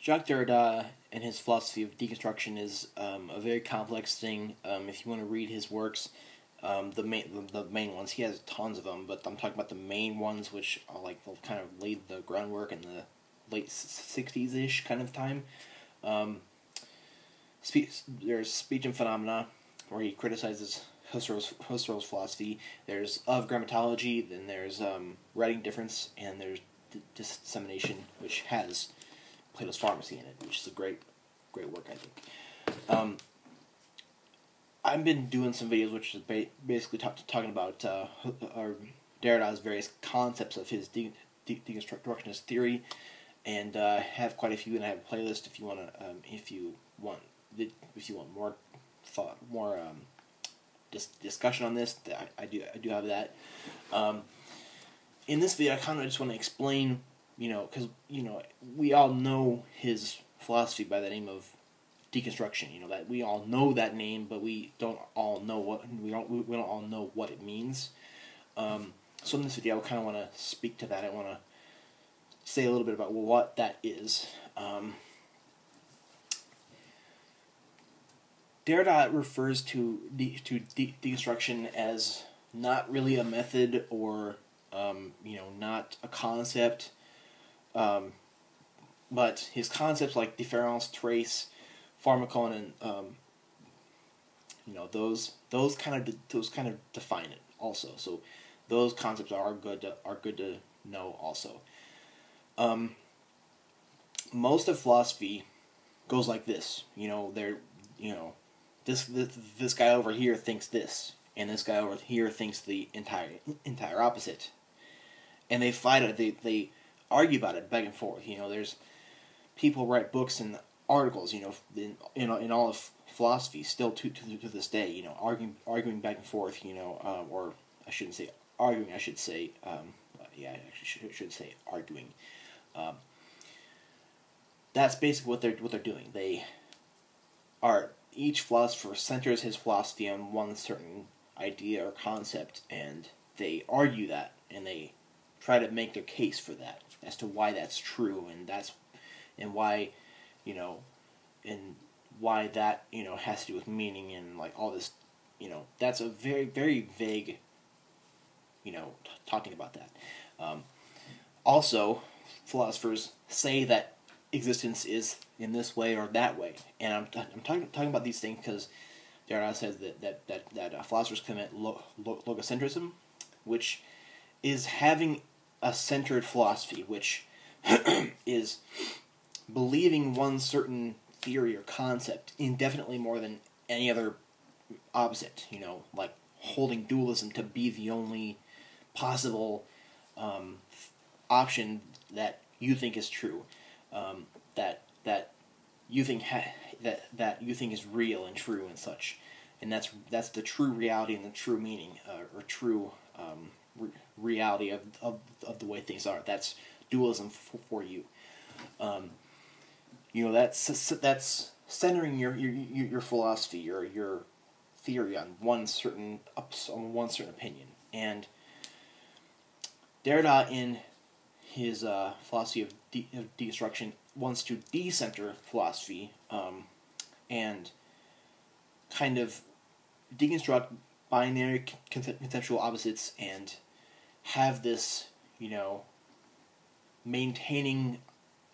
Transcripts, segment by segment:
Jacques Derrida and his philosophy of deconstruction is a very complex thing. If you want to read his works, the main ones, he has tons of them, but I'm talking about the main ones, which are like kind of laid the groundwork in the late 60s ish kind of time. There's Speech and Phenomena, where he criticizes Husserl's philosophy. There's Of Grammatology, then there's Writing Difference, and there's Dissemination, which has Plato's Pharmacy in it, which is a great work, I think. I've been doing some videos which is basically talking about Derrida's various concepts of his deconstructionist theory, and have quite a few, and I have a playlist if you want more thought, more discussion on this. I do have that. In this video, I kind of just want to explain, because we all know his philosophy by the name of deconstruction. That we all know that name, but we don't all know we don't all know what it means. So in this video, I kind of want to speak to that. I want to say a little bit about what that is. Derrida refers to deconstruction as not really a method or not a concept, but his concepts like difference, trace, pharmacon, and those kind of define it also. So those concepts are good to know also. Most of philosophy goes like this. This guy over here thinks this, and this guy over here thinks the entire opposite, and they fight it. They argue about it back and forth. There's people write books and articles. In all of philosophy, still to this day. Arguing back and forth. Or I shouldn't say arguing. I should say I actually should say arguing. That's basically what they're doing. Each philosopher centers his philosophy on one certain idea or concept, and they argue that, and they try to make their case for that as to why that's true, and why that has to do with meaning and like all this. That's a very, very vague. Talking about that. Also, philosophers say that existence is in this way or that way, and I'm talking about these things because Derrida says that philosophers commit logocentrism, which is having a centered philosophy, which is believing one certain theory or concept indefinitely more than any other opposite. Like holding dualism to be the only possible option that you think is true, that you think that you think is real and true and such, and that's the true reality and the true meaning or true reality of the way things are. That's dualism for you. That's centering your philosophy or your theory on one certain opinion. And Derrida, in his philosophy of deconstruction, wants to decenter philosophy and kind of deconstruct binary conceptual opposites and have this, maintaining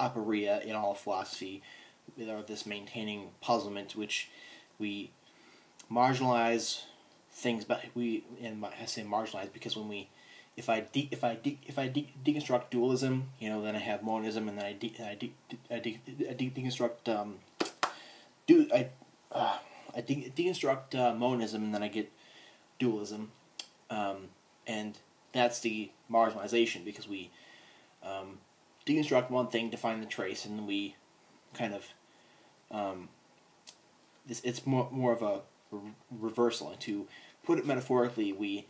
aporia in all philosophy, or this maintaining puzzlement, which we marginalize things, but I say marginalize because if I deconstruct dualism, then I have monism, and then I deconstruct deconstruct monism, and then I get dualism, and that's the marginalization, because we deconstruct one thing to find the trace, and then we kind of it's more of a reversal. And to put it metaphorically, we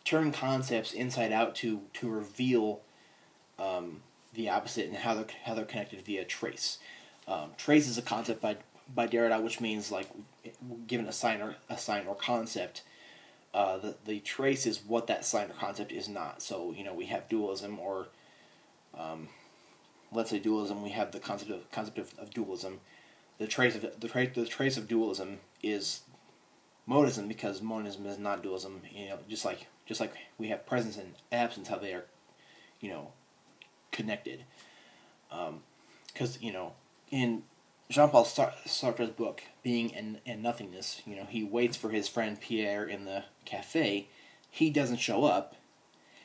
turn concepts inside out to reveal the opposite and how they're connected via trace. Trace is a concept by Derrida, which means like given a sign or concept, the trace is what that sign or concept is not. So we have dualism, or let's say dualism, we have the concept of dualism. The trace of dualism is monism, because monism is not dualism. Just like we have presence and absence, how they are, connected. Because in Jean-Paul Sartre's book, Being and Nothingness, he waits for his friend Pierre in the cafe. He doesn't show up,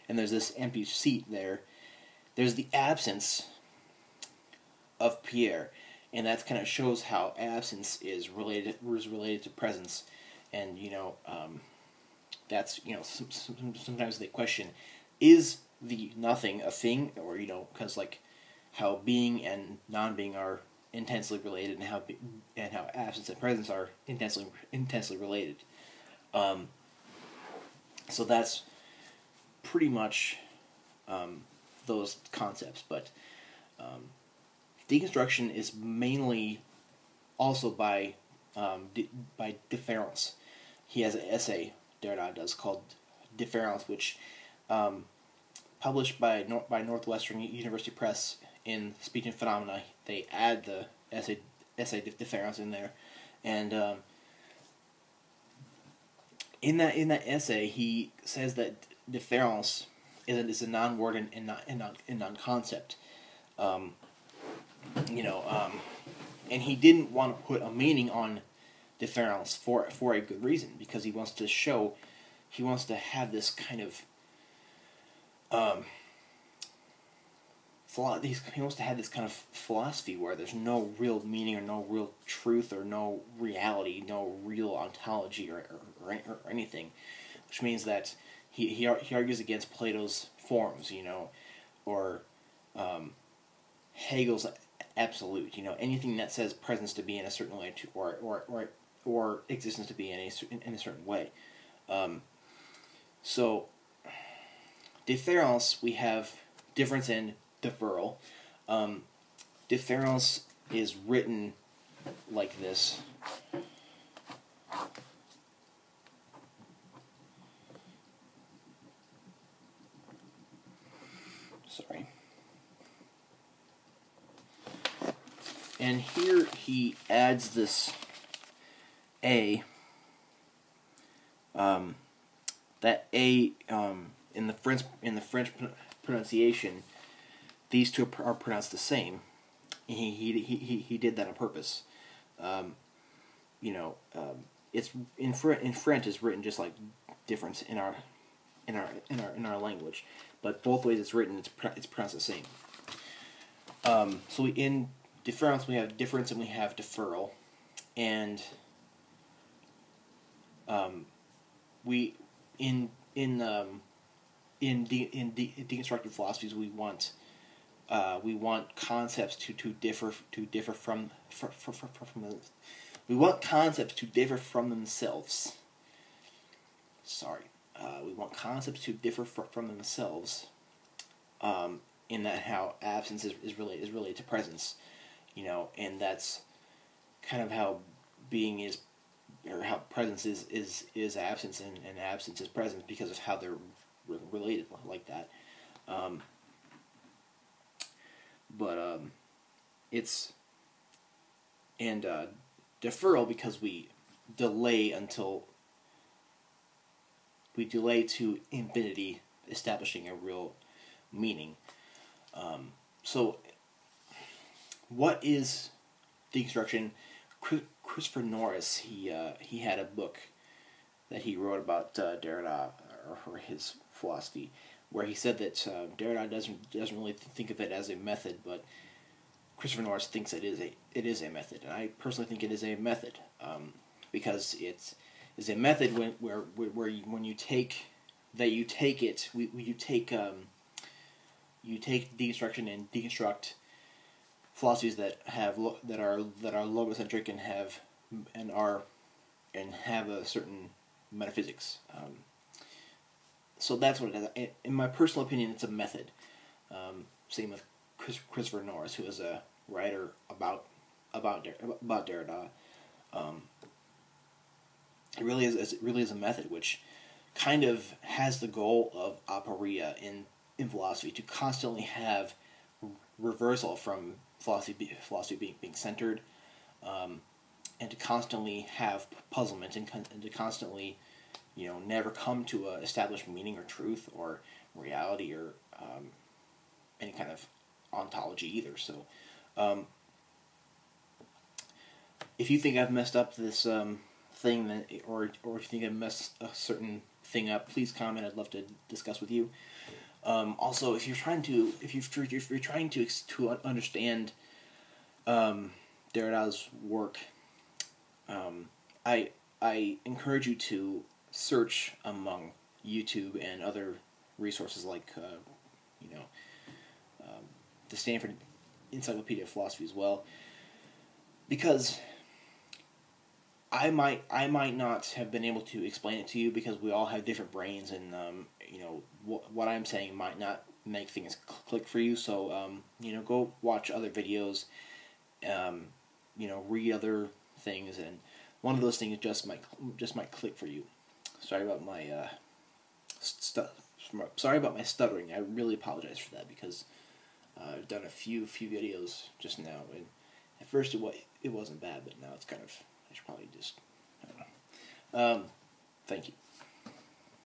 and there's this empty seat there. There's the absence of Pierre, and that kind of shows how absence is related to presence. And that's sometimes they question, is the nothing a thing? Or because like how being and non-being are intensely related, and how absence and presence are intensely related. So that's pretty much those concepts. But deconstruction is mainly also by Deference. He has an essay, Derrida does, called Deference, which published by Northwestern University Press in Speech and Phenomena. They add the essay Deference in there, and in that essay he says that Deference is a non-word and non-concept. And he didn't want to put a meaning on Deference for a good reason, because he wants to have this kind of he wants to have this kind of philosophy where there's no real meaning, or no real truth, or no reality, no real ontology, or anything, which means that he argues against Plato's forms, or Hegel's absolute, anything that says presence to be in a certain way, or existence to be in a certain way. So Deference, we have difference and deferral. Deference is written like this. Sorry. And here he adds this A. That A in the French pronunciation, these two are pronounced the same. He did that on purpose. It's in French is written just like difference in our language, but both ways it's written, it's pronounced the same. So in Deference we have difference and we have deferral, and we in deconstructive philosophies we want concepts to differ from we want concepts to differ from themselves. We want concepts to differ from themselves. In that how absence is related to presence, and that's kind of how being is, or how presence is absence, and absence is presence, because of how they're related like that. It's and deferral, because we delay to infinity, establishing a real meaning. So what is deconstruction? Christopher Norris, he had a book that he wrote about Derrida, or his philosophy, where he said that Derrida doesn't really think of it as a method, but Christopher Norris thinks it is a method, and I personally think it is a method, because it's a method when you take deconstruction and deconstruct philosophies that are logocentric and have a certain metaphysics. So that's what it is. In my personal opinion, it's a method. Same with Christopher Norris, who is a writer about Derrida. It really is a method which kind of has the goal of aporia in philosophy, to constantly have reversal from philosophy being centered, and to constantly have puzzlement and to constantly, never come to a established meaning or truth or reality or any kind of ontology either. So, if you think I've messed up this thing, or if you think I've messed a certain thing up, please comment. I'd love to discuss with you. Also, if you're trying to understand Derrida's work, I encourage you to search among YouTube and other resources like the Stanford Encyclopedia of Philosophy as well, because I might not have been able to explain it to you because we all have different brains, and what I'm saying might not make things click for you. So go watch other videos, read other things, and one of those things just might click for you. Sorry about my sorry about my stuttering. I really apologize for that because I've done a few videos just now, and at first it wasn't bad, but now it's kind of, I should probably just, I don't know. Thank you.